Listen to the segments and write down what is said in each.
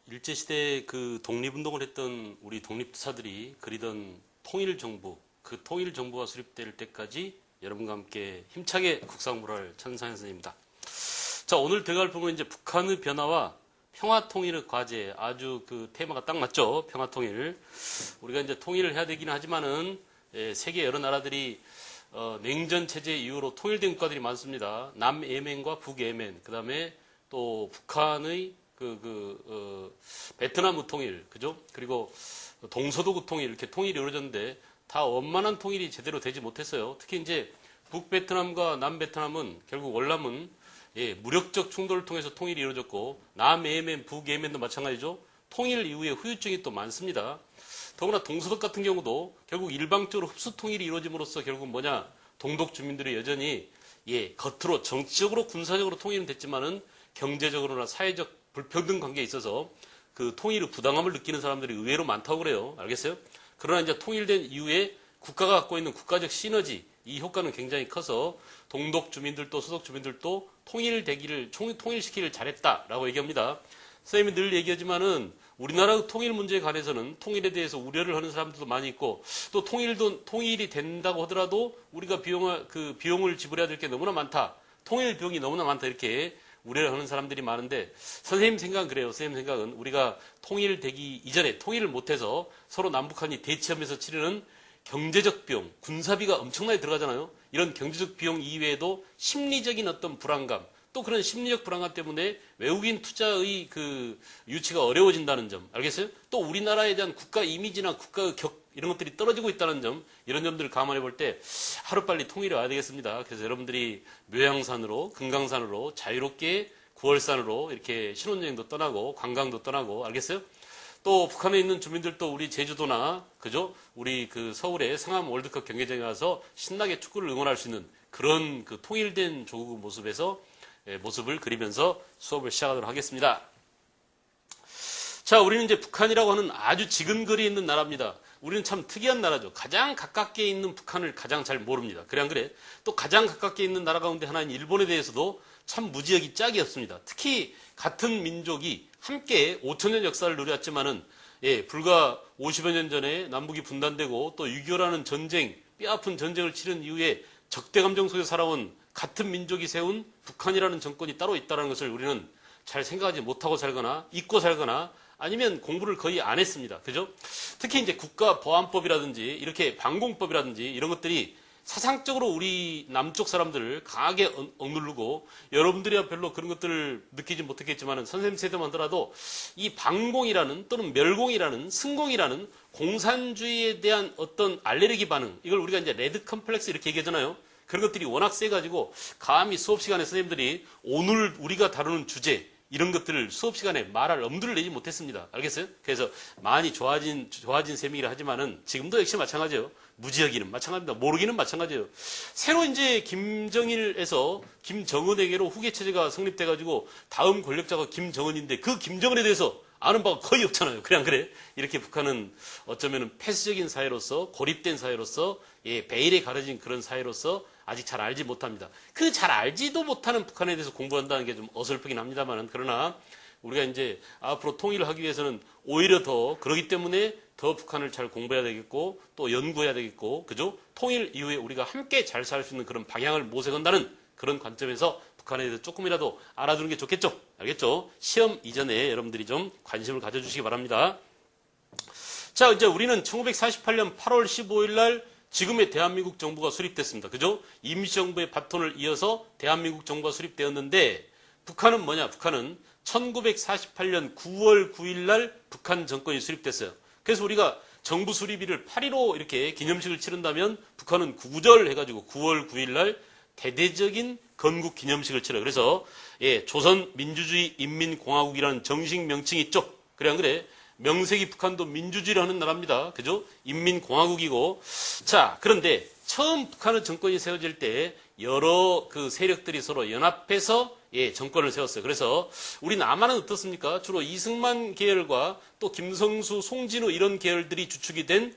일제시대 그 독립운동을 했던 우리 독립투사들이 그리던 통일정부, 그 통일정부가 수립될 때까지 여러분과 함께 힘차게 국사공부를 천상현 선생님입니다. 자, 오늘 들어갈 부분은 이제 북한의 변화와 평화통일의 과제, 아주 그 테마가 딱 맞죠? 평화통일. 우리가 이제 통일을 해야 되기는 하지만은, 세계 여러 나라들이, 냉전 체제 이후로 통일된 국가들이 많습니다. 남예멘과 북예멘, 그 다음에 또 북한의 베트남 통일, 그죠? 그리고 동서도 통일, 이렇게 통일이 이루어졌는데 다 원만한 통일이 제대로 되지 못했어요. 특히 이제 북베트남과 남베트남은 결국 월남은 무력적 충돌을 통해서 통일이 이루어졌고 남예멘, 북예멘도 마찬가지죠. 통일 이후에 후유증이 또 많습니다. 더구나 동서독 같은 경우도 결국 일방적으로 흡수 통일이 이루어짐으로써 결국 뭐냐? 동독 주민들이 여전히 겉으로 정치적으로 군사적으로 통일은 됐지만은 경제적으로나 사회적 불평등 관계에 있어서 그 통일의 부당함을 느끼는 사람들이 의외로 많다고 그래요. 알겠어요? 그러나 이제 통일된 이후에 국가가 갖고 있는 국가적 시너지, 이 효과는 굉장히 커서 동독 주민들도 서독 주민들도 통일시키기를 잘했다라고 얘기합니다. 선생님이 늘 얘기하지만은 우리나라 통일 문제에 관해서는 통일에 대해서 우려를 하는 사람들도 많이 있고 또 통일이 된다고 하더라도 우리가 비용을 지불해야 될 게 너무나 많다. 통일 비용이 너무나 많다. 이렇게 우려를 하는 사람들이 많은데 선생님 생각은 그래요. 선생님 생각은 우리가 통일되기 이전에 통일을 못해서 서로 남북한이 대치하면서 치르는 경제적 비용, 군사비가 엄청나게 들어가잖아요. 이런 경제적 비용 이외에도 심리적인 어떤 불안감, 또 그런 심리적 불안감 때문에 외국인 투자의 그 유치가 어려워진다는 점, 알겠어요? 또 우리나라에 대한 국가 이미지나 국가의 이런 것들이 떨어지고 있다는 점, 이런 점들을 감안해 볼 때 하루빨리 통일이 와야 되겠습니다. 그래서 여러분들이 묘양산으로, 금강산으로, 자유롭게 9월산으로 이렇게 신혼여행도 떠나고 관광도 떠나고, 알겠어요? 또 북한에 있는 주민들도 우리 제주도나, 그죠? 우리 그 서울의 상암 월드컵 경기장에 가서 신나게 축구를 응원할 수 있는 그런 그 통일된 조국의 모습을 그리면서 수업을 시작하도록 하겠습니다. 자, 우리는 이제 북한이라고 하는 아주 지근거리에 있는 나라입니다. 우리는 참 특이한 나라죠. 가장 가깝게 있는 북한을 가장 잘 모릅니다. 그래 안 그래? 또 가장 가깝게 있는 나라 가운데 하나인 일본에 대해서도 참 무지하기 짝이 없습니다. 특히 같은 민족이 함께 5,000년 역사를 누렸지만은 불과 50여 년 전에 남북이 분단되고 또 6.25라는 전쟁, 뼈아픈 전쟁을 치른 이후에 적대 감정 속에 살아온 같은 민족이 세운 북한이라는 정권이 따로 있다는 것을 우리는 잘 생각하지 못하고 살거나 잊고 살거나 아니면 공부를 거의 안 했습니다. 그죠? 특히 이제 국가보안법이라든지 이렇게 방공법이라든지 이런 것들이 사상적으로 우리 남쪽 사람들을 강하게 억누르고 여러분들이야 별로 그런 것들을 느끼지 못했겠지만 선생님 세대만 하더라도 이 방공이라는 또는 멸공이라는 승공이라는 공산주의에 대한 어떤 알레르기 반응, 이걸 우리가 이제 레드 컴플렉스 이렇게 얘기하잖아요. 그런 것들이 워낙 세가지고 감히 수업 시간에 선생님들이 오늘 우리가 다루는 주제 이런 것들을 수업 시간에 말할 엄두를 내지 못했습니다. 알겠어요? 그래서 많이 좋아진 셈이라 하지만은 지금도 역시 마찬가지예요. 무지하기는 마찬가지입니다. 모르기는 마찬가지예요. 새로 이제 김정일에서 김정은에게로 후계 체제가 성립돼가지고 다음 권력자가 김정은인데 그 김정은에 대해서 아는 바가 거의 없잖아요. 그래 안 그래? 이렇게 북한은 어쩌면은 폐쇄적인 사회로서 고립된 사회로서 베일에 가려진 그런 사회로서 아직 잘 알지 못합니다. 그 잘 알지도 못하는 북한에 대해서 공부한다는 게 좀 어설프긴 합니다만은 그러나 우리가 이제 앞으로 통일을 하기 위해서는 오히려 더 그러기 때문에 더 북한을 잘 공부해야 되겠고 또 연구해야 되겠고 그죠? 통일 이후에 우리가 함께 잘 살 수 있는 그런 방향을 모색한다는 그런 관점에서 북한에 대해서 조금이라도 알아두는 게 좋겠죠? 알겠죠? 시험 이전에 여러분들이 좀 관심을 가져주시기 바랍니다. 자, 이제 우리는 1948년 8월 15일 날 지금의 대한민국 정부가 수립됐습니다. 그죠? 임시정부의 바톤을 이어서 대한민국 정부가 수립되었는데 북한은 뭐냐? 북한은 1948년 9월 9일 날 북한 정권이 수립됐어요. 그래서 우리가 정부 수립일을 8.15 이렇게 기념식을 치른다면 북한은 구절 해가지고 9월 9일 날 대대적인 건국 기념식을 치러요. 그래서 조선민주주의 인민공화국이라는 정식 명칭이 있죠. 그래 안 그래? 명색이 북한도 민주주의를 하는 나라입니다. 그죠? 인민공화국이고. 자, 그런데 처음 북한의 정권이 세워질 때 여러 그 세력들이 서로 연합해서 정권을 세웠어요. 그래서 우리 남한은 어떻습니까? 주로 이승만 계열과 또 김성수, 송진우 이런 계열들이 주축이 된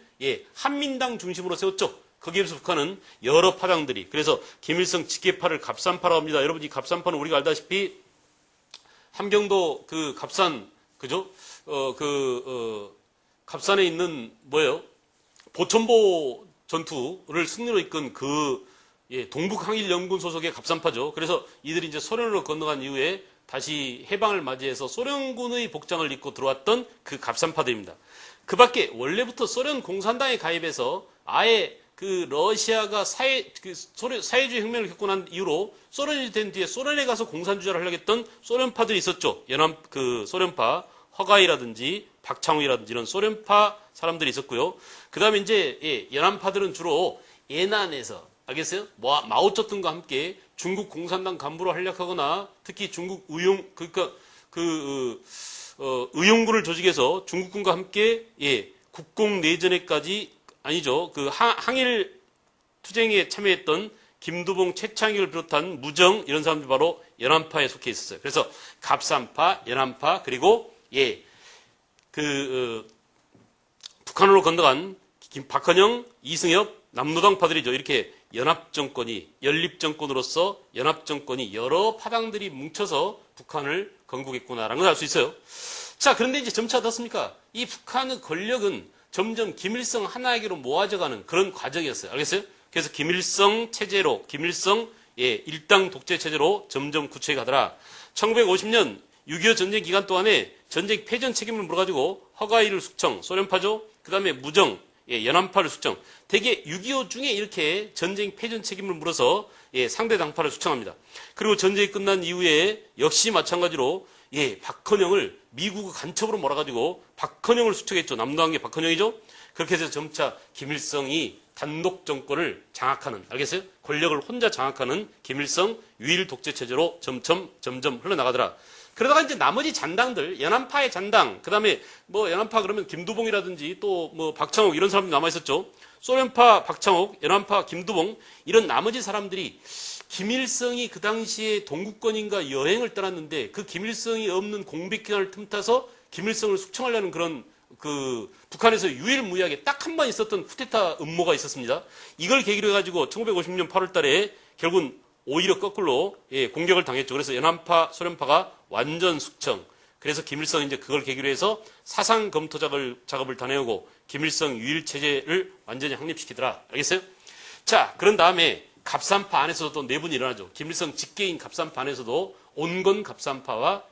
한민당 중심으로 세웠죠. 거기에 비해서 북한은 여러 파당들이, 그래서 김일성 직계파를 갑산파라고 합니다. 여러분 이 갑산파는 우리가 알다시피 함경도 그 갑산 그죠? 갑산에 있는 뭐예요? 보천보 전투를 승리로 이끈 동북항일연군 소속의 갑산파죠. 그래서 이들이 이제 소련으로 건너간 이후에 다시 해방을 맞이해서 소련군의 복장을 입고 들어왔던 그 갑산파들입니다. 그 밖에 원래부터 소련 공산당에 가입해서 아예 러시아가 사회주의 혁명을 겪고 난 이후로 소련이 된 뒤에 소련에 가서 공산주의를 하려고 했던 소련파들이 있었죠. 소련파, 허가이라든지 박창욱이라든지 이런 소련파 사람들이 있었고요. 그 다음에 이제, 연안파들은 주로 예난에서, 알겠어요? 마오쩌둥과 함께 중국 공산당 간부로 활약하거나 특히 중국 의용군을 조직해서 중국군과 함께, 국공내전에까지, 아니죠. 항일 투쟁에 참여했던 김두봉, 최창익을 비롯한 무정, 이런 사람들이 바로 연안파에 속해 있었어요. 그래서 갑산파, 연안파, 그리고, 북한으로 건너간 박헌영, 이승엽, 남노당파들이죠. 이렇게 연립정권으로서 연합정권이 여러 파당들이 뭉쳐서 북한을 건국했구나라는 걸 알 수 있어요. 자, 그런데 이제 점차 어떻습니까? 이 북한의 권력은 점점 김일성 하나에게로 모아져가는 그런 과정이었어요. 알겠어요? 그래서 김일성 일당 독재 체제로 점점 구체해 가더라. 1950년 6.25 전쟁 기간 동안에 전쟁 패전 책임을 물어가지고 허가이를 숙청, 소련파죠. 그 다음에 무정, 연안파를 숙청. 대개 6.25 중에 이렇게 전쟁 패전 책임을 물어서 상대 당파를 숙청합니다. 그리고 전쟁이 끝난 이후에 역시 마찬가지로 박헌영을 미국의 간첩으로 몰아가지고 박헌영을 숙청했죠. 남도항의 박헌영이죠. 그렇게 해서 점차 김일성이 단독 정권을 장악하는, 알겠어요? 권력을 혼자 장악하는 김일성 유일 독재 체제로 점점 흘러나가더라. 그러다가 이제 나머지 잔당들, 연안파의 잔당, 그 다음에 연안파 그러면 김두봉이라든지 또 박창욱 이런 사람들이 남아있었죠. 소련파 박창욱, 연안파 김두봉, 이런 나머지 사람들이 김일성이 그 당시에 동구권인가 여행을 떠났는데 그 김일성이 없는 공백기간을 틈타서 김일성을 숙청하려는 그런 북한에서 유일무이하게 딱 한 번 있었던 쿠데타 음모가 있었습니다. 이걸 계기로 해가지고 1950년 8월 달에 결국은 오히려 거꾸로 공격을 당했죠. 그래서 연안파, 소련파가 완전 숙청. 그래서 김일성이 이제 그걸 계기로 해서 사상 검토 작업을 다 내오고 김일성 유일 체제를 완전히 확립시키더라. 알겠어요? 자, 그런 다음에 갑산파 안에서도 또 내분이 일어나죠. 김일성 직계인 갑산파 안에서도 온건 갑산파와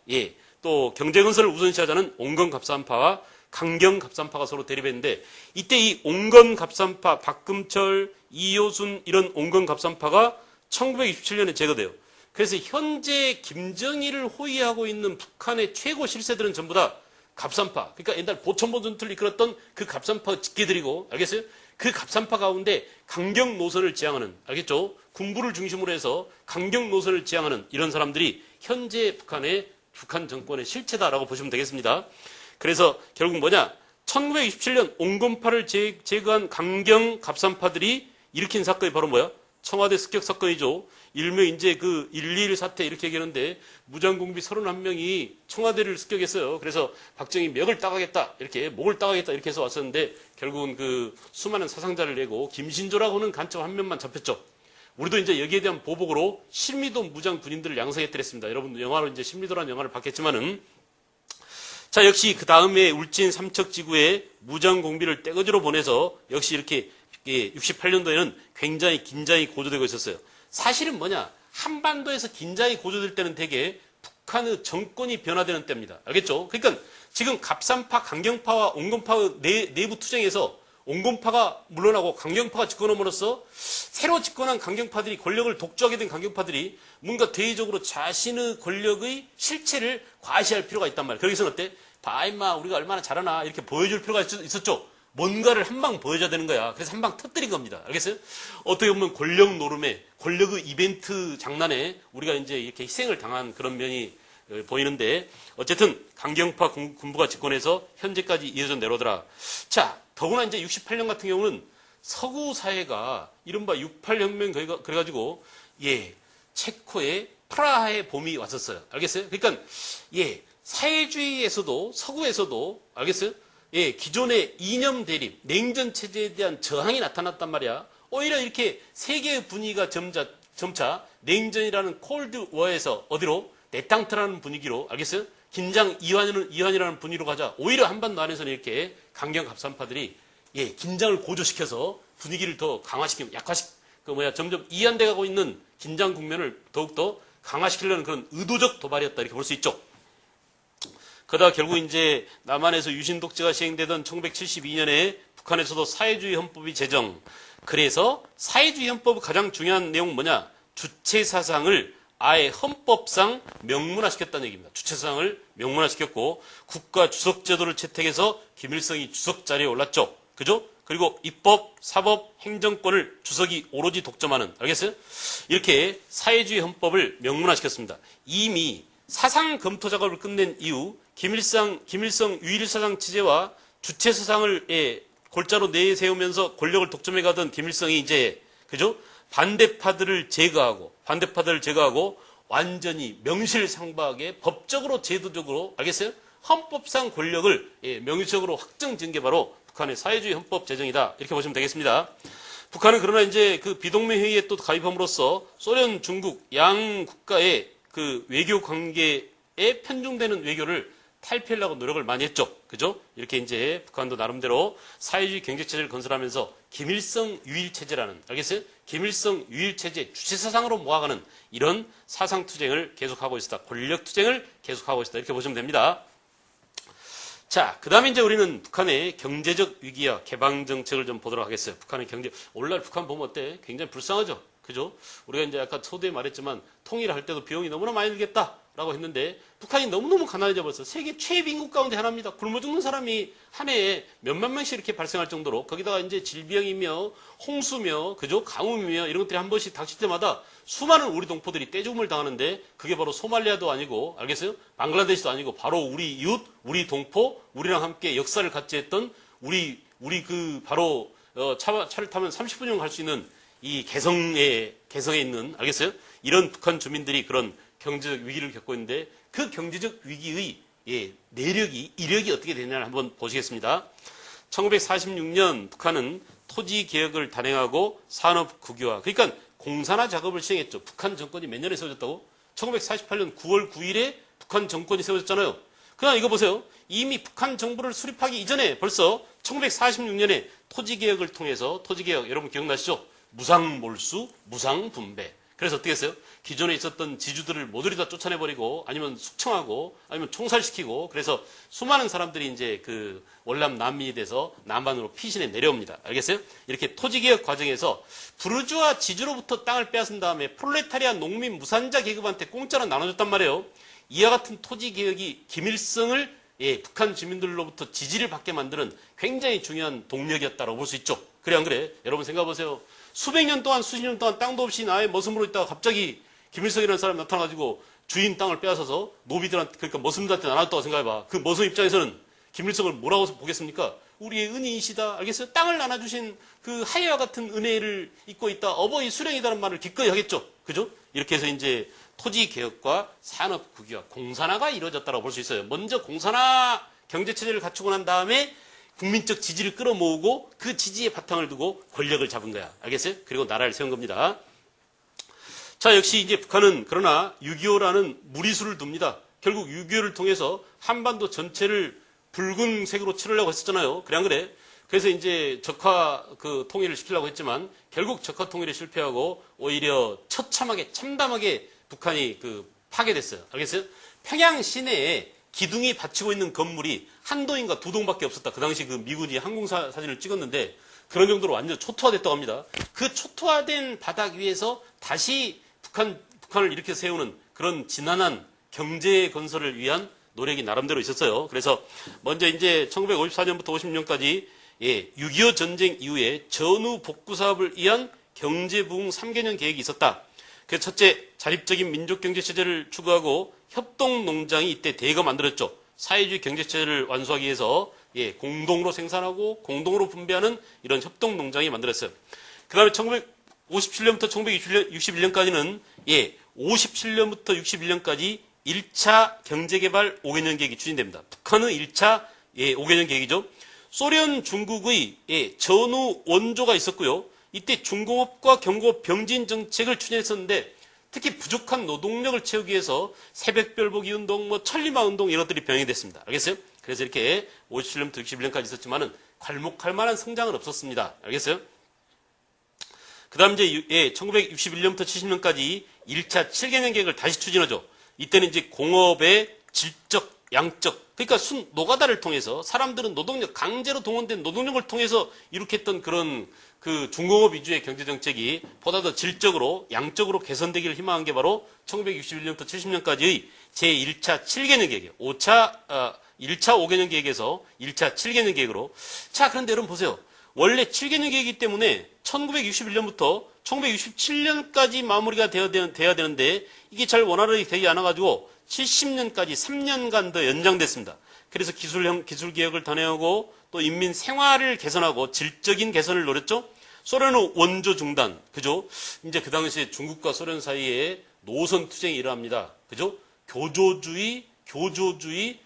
또 경제건설을 우선시하자는 온건 갑산파와 강경 갑산파가 서로 대립했는데 이때 이 온건 갑산파, 박금철, 이효순 이런 온건 갑산파가 1927년에 제거돼요. 그래서 현재 김정일을 호위하고 있는 북한의 최고 실세들은 전부 다 갑산파. 그러니까 옛날 보천보 전투를 이끌었던 그 갑산파 직계들이고, 알겠어요? 그 갑산파 가운데 강경 노선을 지향하는, 알겠죠? 군부를 중심으로 해서 강경 노선을 지향하는 이런 사람들이 현재 북한 정권의 실체다라고 보시면 되겠습니다. 그래서 결국 1927년 온건파를 제거한 강경 갑산파들이 일으킨 사건이 바로 청와대 습격 사건이죠. 일명 이제 121 사태 이렇게 얘기하는데 무장공비 31명이 청와대를 습격했어요. 그래서 박정희 목을 따가겠다 이렇게 해서 왔었는데 결국은 수많은 사상자를 내고 김신조라고 하는 간첩 한 명만 잡혔죠. 우리도 이제 여기에 대한 보복으로 실미도 무장 군인들을 양성했더랬습니다. 여러분 영화로 이제 실미도라는 영화를 봤겠지만은 자, 역시 그 다음에 울진 삼척지구에 무장공비를 떼거지로 보내서 역시 이렇게 68년도에는 굉장히 긴장이 고조되고 있었어요. 사실은 한반도에서 긴장이 고조될 때는 대개 북한의 정권이 변화되는 때입니다. 알겠죠? 그러니까 지금 갑산파, 강경파와 온건파의 내부 투쟁에서 온건파가 물러나고 강경파가 집권함으로써 새로 집권한 강경파들이 권력을 독주하게 된 강경파들이 뭔가 대외적으로 자신의 권력의 실체를 과시할 필요가 있단 말이에요. 거기서는 어때? 봐 임마 우리가 얼마나 잘하나 이렇게 보여줄 필요가 있었죠. 뭔가를 한 방 보여줘야 되는 거야. 그래서 한 방 터뜨린 겁니다. 알겠어요? 어떻게 보면 권력 노름에, 권력의 이벤트 장난에 우리가 이제 이렇게 희생을 당한 그런 면이 보이는데, 어쨌든 강경파 군부가 집권해서 현재까지 이어져 내려오더라. 자, 더구나 이제 68년 같은 경우는 서구 사회가 이른바 68혁명 그래가지고, 체코의 프라하의 봄이 왔었어요. 알겠어요? 그러니까, 사회주의에서도, 서구에서도, 알겠어요? 기존의 이념 대립, 냉전 체제에 대한 저항이 나타났단 말이야. 오히려 이렇게 세계의 분위기가 점차 냉전이라는 콜드 워에서 어디로? 내땅트라는 분위기로, 알겠어요? 긴장 이완이라는 분위기로 가자. 오히려 한반도 안에서는 이렇게 강경 갑산파들이 긴장을 고조시켜서 분위기를 더 강화시키고 점점 이완돼 가고 있는 긴장 국면을 더욱더 강화시키려는 그런 의도적 도발이었다 이렇게 볼 수 있죠. 그러다 결국 이제 남한에서 유신 독재가 시행되던 1972년에 북한에서도 사회주의 헌법이 제정. 그래서 사회주의 헌법의 가장 중요한 내용은 뭐냐? 주체 사상을 아예 헌법상 명문화시켰다는 얘기입니다. 주체 사상을 명문화시켰고 국가 주석 제도를 채택해서 김일성이 주석 자리에 올랐죠. 그죠? 그리고 입법, 사법, 행정권을 주석이 오로지 독점하는, 알겠어요? 이렇게 사회주의 헌법을 명문화시켰습니다. 이미 사상 검토 작업을 끝낸 이후 김일성 유일 사상 체제와 주체 사상을 골자로 내세우면서 권력을 독점해 가던 김일성이 이제 그죠? 반대파들을 제거하고 완전히 명실상부하게 법적으로 제도적으로 알겠어요? 헌법상 권력을 명시적으로 확정지은 게 바로 북한의 사회주의 헌법 제정이다 이렇게 보시면 되겠습니다. 북한은 그러나 이제 그 비동맹 회의에 또 가입함으로써 소련, 중국 양 국가의 그 외교 관계에 편중되는 외교를 탈피하려고 노력을 많이 했죠. 그죠? 이렇게 이제 북한도 나름대로 사회주의 경제체제를 건설하면서 김일성 유일체제라는, 알겠어요? 김일성 유일체제 주체사상으로 모아가는 이런 사상투쟁을 계속하고 있었다. 권력투쟁을 계속하고 있었다. 이렇게 보시면 됩니다. 자, 그 다음에 이제 우리는 북한의 경제적 위기와 개방정책을 좀 보도록 하겠어요. 북한의 오늘날 북한 보면 어때? 굉장히 불쌍하죠? 그죠? 우리가 이제 아까 초대에 말했지만 통일할 때도 비용이 너무나 많이 들겠다라고 했는데 북한이 너무너무 가난해져 버렸어. 세계 최빈국 가운데 하나입니다. 굶어 죽는 사람이 한 해에 몇만 명씩 이렇게 발생할 정도로 거기다가 이제 질병이며 홍수며 그죠? 가뭄이며 이런 것들이 한 번씩 닥칠 때마다 수많은 우리 동포들이 떼죽음을 당하는데 그게 바로 소말리아도 아니고 알겠어요? 방글라데시도 아니고 바로 우리 이웃, 우리 동포, 우리랑 함께 역사를 같이 했던 우리 그 바로 차를 타면 30분이면 갈 수 있는 이 개성에 있는, 알겠어요? 이런 북한 주민들이 그런 경제적 위기를 겪고 있는데 그 경제적 위기의 이력이 어떻게 되느냐를 한번 보시겠습니다. 1946년 북한은 토지 개혁을 단행하고 산업 국유화, 그러니까 공산화 작업을 시행했죠. 북한 정권이 몇 년에 세워졌다고? 1948년 9월 9일에 북한 정권이 세워졌잖아요. 그러나 이거 보세요. 이미 북한 정부를 수립하기 이전에 벌써 1946년에 토지 개혁을 통해서 토지개혁 여러분 기억나시죠? 무상몰수, 무상분배. 그래서 어떻게 했어요? 기존에 있었던 지주들을 모조리 다 쫓아내버리고 아니면 숙청하고 아니면 총살시키고 그래서 수많은 사람들이 이제 그 월남 난민이 돼서 남한으로 피신해 내려옵니다. 알겠어요? 이렇게 토지개혁 과정에서 부르주아 지주로부터 땅을 빼앗은 다음에 프롤레타리아 농민 무산자 계급한테 공짜로 나눠줬단 말이에요. 이와 같은 토지개혁이 김일성을 북한 주민들로부터 지지를 받게 만드는 굉장히 중요한 동력이었다고 볼 수 있죠. 그래 안 그래? 여러분 생각해보세요. 수백 년 동안 수십 년 동안 땅도 없이 나의 머슴으로 있다가 갑자기 김일성이라는 사람이 나타나가지고 주인 땅을 빼앗아서 노비들한테 그러니까 머슴들한테 나눴다고 생각해봐. 그 머슴 입장에서는 김일성을 뭐라고 보겠습니까? 우리의 은인이시다. 알겠어요? 땅을 나눠주신 그 하야와 같은 은혜를 잊고 있다. 어버이 수령이라는 말을 기꺼이 하겠죠. 그죠? 이렇게 해서 이제 토지 개혁과 산업 국유화, 공산화가 이루어졌다고 볼 수 있어요. 먼저 공산화 경제체제를 갖추고 난 다음에 국민적 지지를 끌어모으고 그 지지에 바탕을 두고 권력을 잡은 거야. 알겠어요? 그리고 나라를 세운 겁니다. 자, 역시 이제 북한은 그러나 6.25라는 무리수를 둡니다. 결국 6.25를 통해서 한반도 전체를 붉은색으로 칠하려고 했었잖아요. 그래 안 그래? 그래서 이제 적화 통일을 시키려고 했지만 결국 적화 통일에 실패하고 오히려 처참하게 참담하게 북한이 파괴됐어요. 알겠어요? 평양 시내에 기둥이 받치고 있는 건물이 한 동인가 두 동밖에 없었다. 그 당시 그 미군이 항공사 사진을 찍었는데 그런 정도로 완전 초토화됐다고 합니다. 그 초토화된 바닥 위에서 다시 북한을 이렇게 세우는 그런 지난한 경제 건설을 위한 노력이 나름대로 있었어요. 그래서 먼저 이제 1954년부터 56년까지 6.25 전쟁 이후에 전후 복구 사업을 위한 경제 부흥 3개년 계획이 있었다. 그 첫째, 자립적인 민족경제체제를 추구하고 협동농장이 이때 대거 만들었죠. 사회주의 경제체제를 완수하기 위해서 공동으로 생산하고 공동으로 분배하는 이런 협동농장이 만들었어요. 그 다음에 1957년부터 1961년까지는 57년부터 61년까지 1차 경제개발 5개년 계획이 추진됩니다. 북한은 1차 5개년 계획이죠. 소련, 중국의 전후 원조가 있었고요. 이때 중공업과 경공업 병진 정책을 추진했었는데 특히 부족한 노동력을 채우기 위해서 새벽별보기 운동, 천리마 운동 이런 것들이 병행이 됐습니다. 알겠어요? 그래서 이렇게 57년부터 61년까지 있었지만은 괄목할 만한 성장은 없었습니다. 알겠어요? 그 다음 이제 1961년부터 70년까지 1차 7개년 계획을 다시 추진하죠. 이때는 이제 공업의 질적, 양적, 그러니까 노가다를 통해서 사람들은 노동력, 강제로 동원된 노동력을 통해서 이룩했던 그런 그 중공업 위주의 경제정책이 보다 더 질적으로, 양적으로 개선되기를 희망한 게 바로 1961년부터 70년까지의 제1차 7개년 계획이에요. 1차 5개년 계획에서 1차 7개년 계획으로. 자, 그런데 여러분 보세요. 원래 7개년 계획이기 때문에 1961년부터 1967년까지 마무리가 돼야 되는데 이게 잘 원활하게 되지 않아가지고 70년까지 3년간 더 연장됐습니다. 그래서 기술개혁을 더 내고 또 인민 생활을 개선하고 질적인 개선을 노렸죠. 소련은 원조 중단, 그죠? 이제 그 당시에 중국과 소련 사이에 노선 투쟁이 일어납니다. 그죠? 교조주의,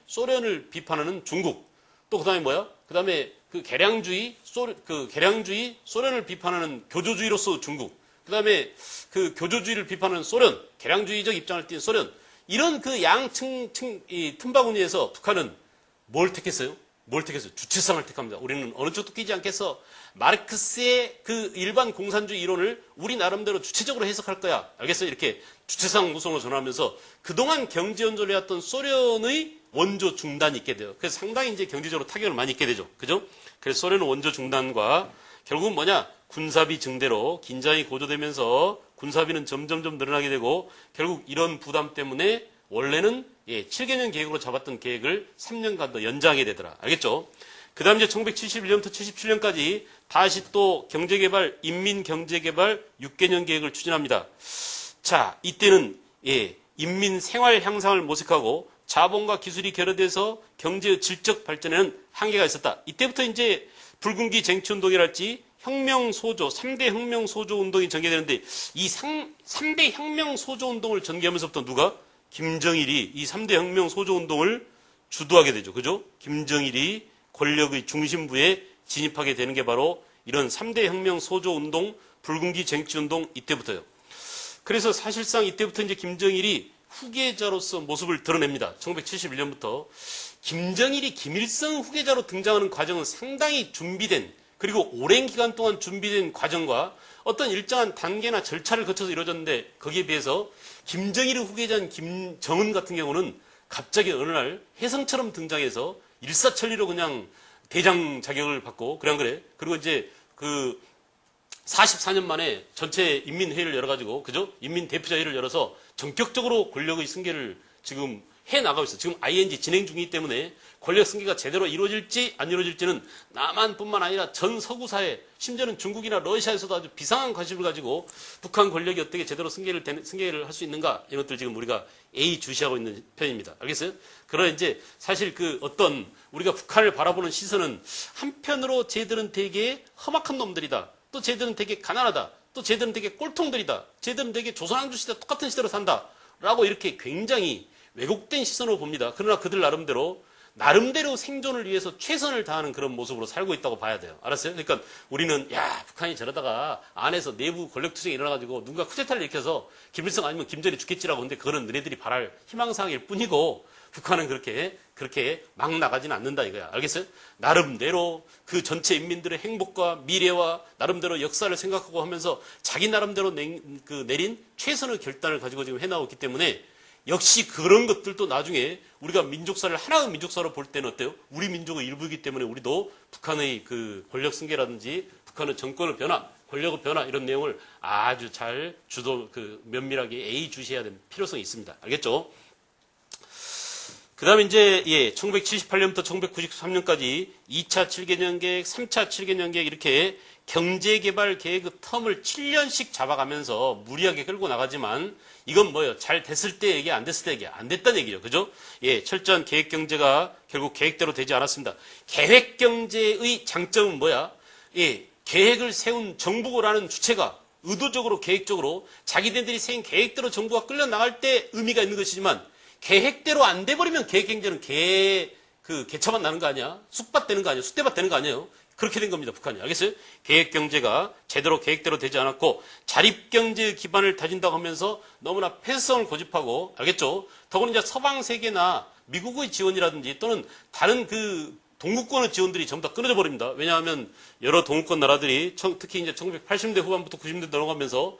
소련을 비판하는 중국. 또 그 다음에 뭐야? 그 다음에 그 계량주의, 소련을 비판하는 교조주의로서 중국. 그 다음에 그 교조주의를 비판하는 소련, 계량주의적 입장을 띈 소련. 이런 그 양층, 틈바구니에서 북한은 뭘 택했어요? 주체성을 택합니다. 우리는 어느 쪽도 끼지 않겠어. 마르크스의 그 일반 공산주의 이론을 우리 나름대로 주체적으로 해석할 거야. 알겠어요? 이렇게 주체성 구성으로 전환하면서 그동안 경제 연조를 해왔던 소련의 원조 중단이 있게 돼요. 그래서 상당히 이제 경제적으로 타격을 많이 입게 되죠. 그죠? 그래서 소련은 원조 중단과 결국은 뭐냐? 군사비 증대로 긴장이 고조되면서 군사비는 점점점 늘어나게 되고 결국 이런 부담 때문에 원래는 7개년 계획으로 잡았던 계획을 3년간 더 연장하게 되더라. 알겠죠? 그 다음 이제 1971년부터 77년까지 다시 또 경제개발, 인민경제개발 6개년 계획을 추진합니다. 자, 이때는 인민 생활 향상을 모색하고 자본과 기술이 결여돼서 경제의 질적 발전에는 한계가 있었다. 이때부터 이제 붉은기 쟁취운동이랄지 혁명소조, 3대 혁명소조 운동이 전개되는데 이 3대 혁명소조 운동을 전개하면서부터 누가? 김정일이 이 3대 혁명소조 운동을 주도하게 되죠. 그죠? 김정일이 권력의 중심부에 진입하게 되는 게 바로 이런 3대 혁명소조 운동, 붉은기 쟁취운동 이때부터요. 그래서 사실상 이때부터 이제 김정일이 후계자로서 모습을 드러냅니다. 1971년부터. 김정일이 김일성 후계자로 등장하는 과정은 상당히 준비된 그리고 오랜 기간 동안 준비된 과정과 어떤 일정한 단계나 절차를 거쳐서 이루어졌는데 거기에 비해서 김정일의 후계자인 김정은 같은 경우는 갑자기 어느 날 혜성처럼 등장해서 일사천리로 그냥 대장 자격을 받고 그래 안 그래? 그리고 이제 그 44년 만에 전체 인민회의를 열어가지고 그죠? 인민대표자회의를 열어서 전격적으로 권력의 승계를 지금 해나가고 있어요. 지금 ING 진행 중이기 때문에 권력 승계가 제대로 이루어질지 안 이루어질지는 남한뿐만 아니라 전 서구사회 심지어는 중국이나 러시아에서도 아주 비상한 관심을 가지고 북한 권력이 어떻게 제대로 승계를 할 수 있는가 이런 것들 지금 우리가 예의주시하고 있는 편입니다. 알겠어요? 그러나 이제 사실 그 어떤 우리가 북한을 바라보는 시선은 한편으로 쟤들은 되게 험악한 놈들이다. 또 쟤들은 되게 가난하다. 또 쟤들은 되게 꼴통들이다. 쟤들은 되게 조선왕조 시대 똑같은 시대로 산다. 라고 이렇게 굉장히 왜곡된 시선으로 봅니다. 그러나 그들 나름대로 생존을 위해서 최선을 다하는 그런 모습으로 살고 있다고 봐야 돼요. 알았어요? 그러니까 우리는 야 북한이 저러다가 안에서 내부 권력투쟁이 일어나가지고 누군가 쿠데타를 일으켜서 김일성 아니면 김정일이 죽겠지라고 하는데 그거는 너네들이 바랄 희망사항일 뿐이고 북한은 그렇게 막 나가지는 않는다 이거야. 알겠어요? 나름대로 그 전체 인민들의 행복과 미래와 나름대로 역사를 생각하고 하면서 자기 나름대로 내린 최선의 결단을 가지고 지금 해나오기 때문에 역시 그런 것들도 나중에 우리가 민족사를 하나의 민족사로 볼 때는 어때요? 우리 민족의 일부이기 때문에 우리도 북한의 그 권력 승계라든지 북한의 정권의 변화, 권력의 변화 이런 내용을 아주 잘 면밀하게 예의주시해야 되는 필요성이 있습니다. 알겠죠? 그 다음에 이제 1978년부터 1993년까지 2차 7개년 계획, 3차 7개년 계획 이렇게 경제개발 계획의 텀을 7년씩 잡아가면서 무리하게 끌고 나가지만 이건 뭐예요? 잘 됐을 때 얘기, 안 됐을 때 얘기, 안 됐다는 얘기죠. 그죠? 철저한 계획경제가 결국 계획대로 되지 않았습니다. 계획경제의 장점은 뭐야? 계획을 세운 정부라는 주체가 의도적으로 계획적으로 자기네들이 세운 계획대로 정부가 끌려나갈 때 의미가 있는 것이지만 계획대로 안 돼버리면 계획경제는 그 개차만 나는 거 아니야? 쑥밭 되는 거 아니야? 쑥대밭 되는 거 아니에요? 그렇게 된 겁니다, 북한이. 알겠어요? 계획경제가 제대로 계획대로 되지 않았고, 자립경제 기반을 다진다고 하면서 너무나 폐쇄성을 고집하고, 알겠죠? 더구나 이제 서방 세계나 미국의 지원이라든지 또는 다른 그 동구권의 지원들이 전부 다 끊어져 버립니다. 왜냐하면 여러 동구권 나라들이 특히 이제 1980년대 후반부터 90년대 넘어가면서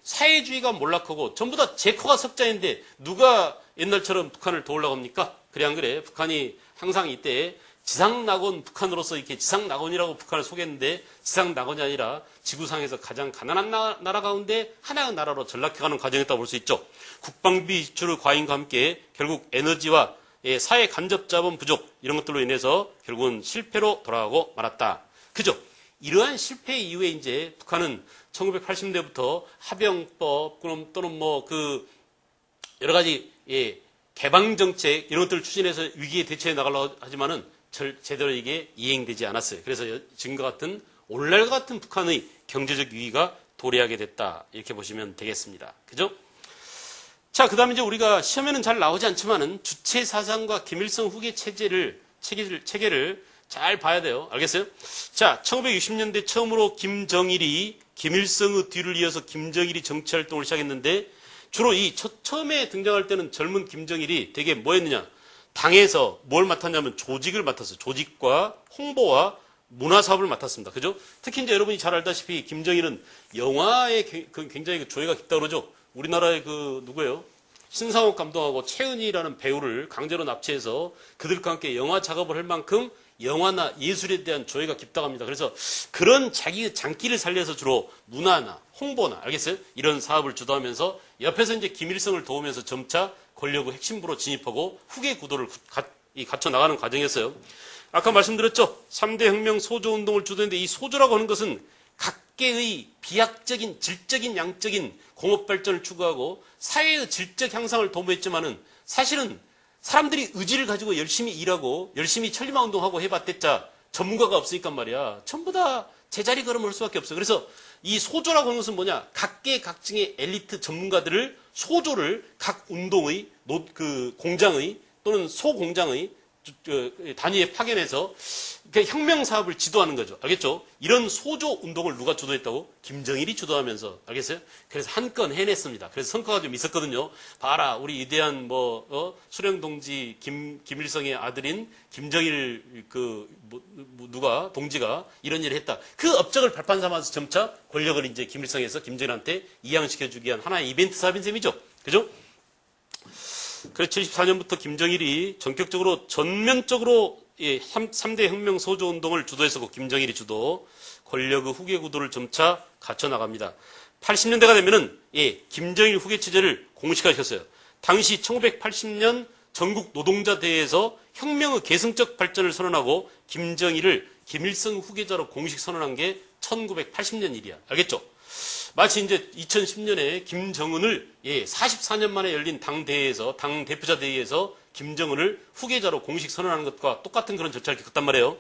사회주의가 몰락하고 전부 다 제커가 석자인데 누가 옛날처럼 북한을 도우려고 합니까? 그래 안 그래? 북한이 항상 이때 지상낙원 북한으로서 이렇게 지상낙원이라고 북한을 소개했는데 지상낙원이 아니라 지구상에서 가장 가난한 나라 가운데 하나의 나라로 전락해가는 과정이었다고 볼 수 있죠. 국방비 지출 과잉과 함께 결국 에너지와 사회 간접 자본 부족 이런 것들로 인해서 결국은 실패로 돌아가고 말았다. 그죠? 이러한 실패 이후에 이제 북한은 1980년대부터 합병법 또는 뭐 그 여러 가지 개방 정책 이런 것들을 추진해서 위기에 대처해 나가려고 하지만은 제대로 이게 이행되지 않았어요. 그래서 지금과 같은 오늘날과 같은 북한의 경제적 위기가 도래하게 됐다. 이렇게 보시면 되겠습니다. 그죠? 자, 그 다음에 이제 우리가 시험에는 잘 나오지 않지만은 주체 사상과 김일성 후계 체계를 잘 봐야 돼요. 알겠어요? 자, 1960년대 처음으로 김정일이 김일성의 뒤를 이어서 김정일이 정치활동을 시작했는데 주로 처음에 등장할 때는 젊은 김정일이 되게 뭐 했느냐? 당에서 뭘 맡았냐면 조직을 맡았어요. 조직과 홍보와 문화 사업을 맡았습니다. 그죠? 특히 이제 여러분이 잘 알다시피 김정일은 영화에 굉장히 조예가 깊다 그러죠. 우리나라의 누구예요? 신상옥 감독하고 최은희라는 배우를 강제로 납치해서 그들과 함께 영화 작업을 할 만큼 영화나 예술에 대한 조예가 깊다고 합니다. 그래서 그런 자기 장기를 살려서 주로 문화나 홍보나 알겠어요? 이런 사업을 주도하면서 옆에서 이제 김일성을 도우면서 점차 권력의 핵심부로 진입하고 후계 구도를 갖춰 나가는 과정이었어요. 아까 말씀드렸죠? 3대 혁명 소조운동을 주도했는데 이 소조라고 하는 것은 각계의 비약적인, 질적인, 양적인 공업발전을 추구하고 사회의 질적 향상을 도모했지만은 사실은 사람들이 의지를 가지고 열심히 일하고 열심히 천리마운동하고 해봤댔자 전문가가 없으니까 말이야. 전부 다 제자리 걸음을 할 수밖에 없어요. 그래서 이 소조라고 하는 것은 뭐냐? 각계 각층의 엘리트 전문가들을 소조를 각 운동의 공장의 또는 소공장의 단위에 파견해서 혁명 사업을 지도하는 거죠. 알겠죠? 이런 소조 운동을 누가 주도했다고? 김정일이 주도하면서. 알겠어요? 그래서 한 건 해냈습니다. 그래서 성과가 좀 있었거든요. 봐라, 우리 위대한 수령동지 김일성의 아들인 김정일 동지가 이런 일을 했다. 그 업적을 발판 삼아서 점차 권력을 이제 김일성에서 김정일한테 이양시켜주기 위한 하나의 이벤트 사업인 셈이죠. 그죠? 그래서 74년부터 김정일이 전면적으로 3대 혁명 소조 운동을 주도했었고 김정일이 주도 권력의 후계 구도를 점차 갖춰 나갑니다. 80년대가 되면은 김정일 후계 체제를 공식화시켰어요. 당시 1980년 전국 노동자 대회에서 혁명의 계승적 발전을 선언하고 김정일을 김일성 후계자로 공식 선언한 게 1980년 일이야. 알겠죠? 마치 이제 2010년에 김정은을 44년 만에 열린 당 대표자 대회에서 김정은을 후계자로 공식 선언하는 것과 똑같은 그런 절차를 겪었단 말이에요.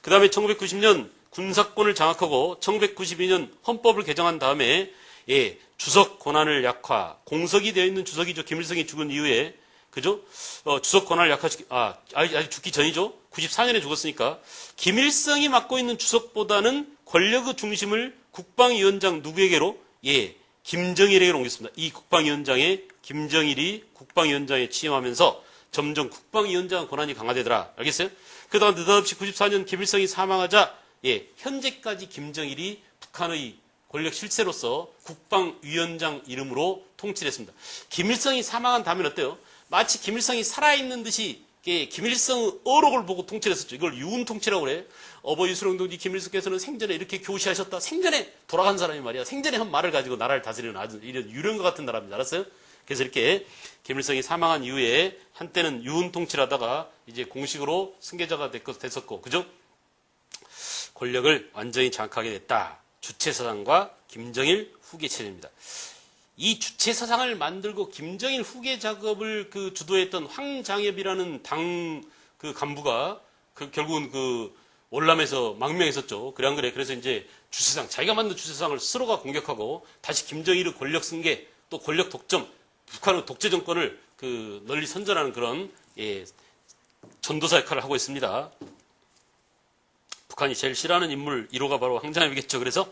그 다음에 1990년 군사권을 장악하고 1992년 헌법을 개정한 다음에 주석 권한을 약화, 공석이 되어 있는 주석이죠. 김일성이 죽은 이후에 그죠? 주석 권한을 아직 죽기 전이죠. 94년에 죽었으니까 김일성이 맡고 있는 주석보다는 권력의 중심을 국방위원장 누구에게로? 김정일에게로 옮겼습니다. 이 국방위원장에 김정일이 국방위원장에 취임하면서 점점 국방위원장 권한이 강화되더라. 알겠어요? 그러다가 느닷없이 94년 김일성이 사망하자 현재까지 김정일이 북한의 권력 실세로서 국방위원장 이름으로 통치를 했습니다. 김일성이 사망한 다음엔 어때요? 마치 김일성이 살아있는 듯이 김일성의 어록을 보고 통치를 했었죠. 이걸 유운통치라고 그래. 어버이 수령동지 김일성께서는 생전에 이렇게 교시하셨다. 생전에 돌아간 사람이 말이야. 생전에 한 말을 가지고 나라를 다스리는 아주 이런 유령과 같은 나라입니다. 알았어요? 그래서 이렇게 김일성이 사망한 이후에 한때는 유운통치를 하다가 이제 공식으로 승계자가 됐었고, 그죠? 권력을 완전히 장악하게 됐다. 주체사상과 김정일 후계 체제입니다. 이 주체사상을 만들고 김정일 후계 작업을 주도했던 황장엽이라는 당 간부가 결국은 월남에서 망명했었죠. 그래 안 그래? 그래서 이제 자기가 만든 주체사상을 스스로가 공격하고 다시 김정일의 권력 승계 또 권력 독점 북한의 독재 정권을 널리 선전하는 그런 전도사 역할을 하고 있습니다. 북한이 제일 싫어하는 인물 1호가 바로 황장엽이겠죠. 그래서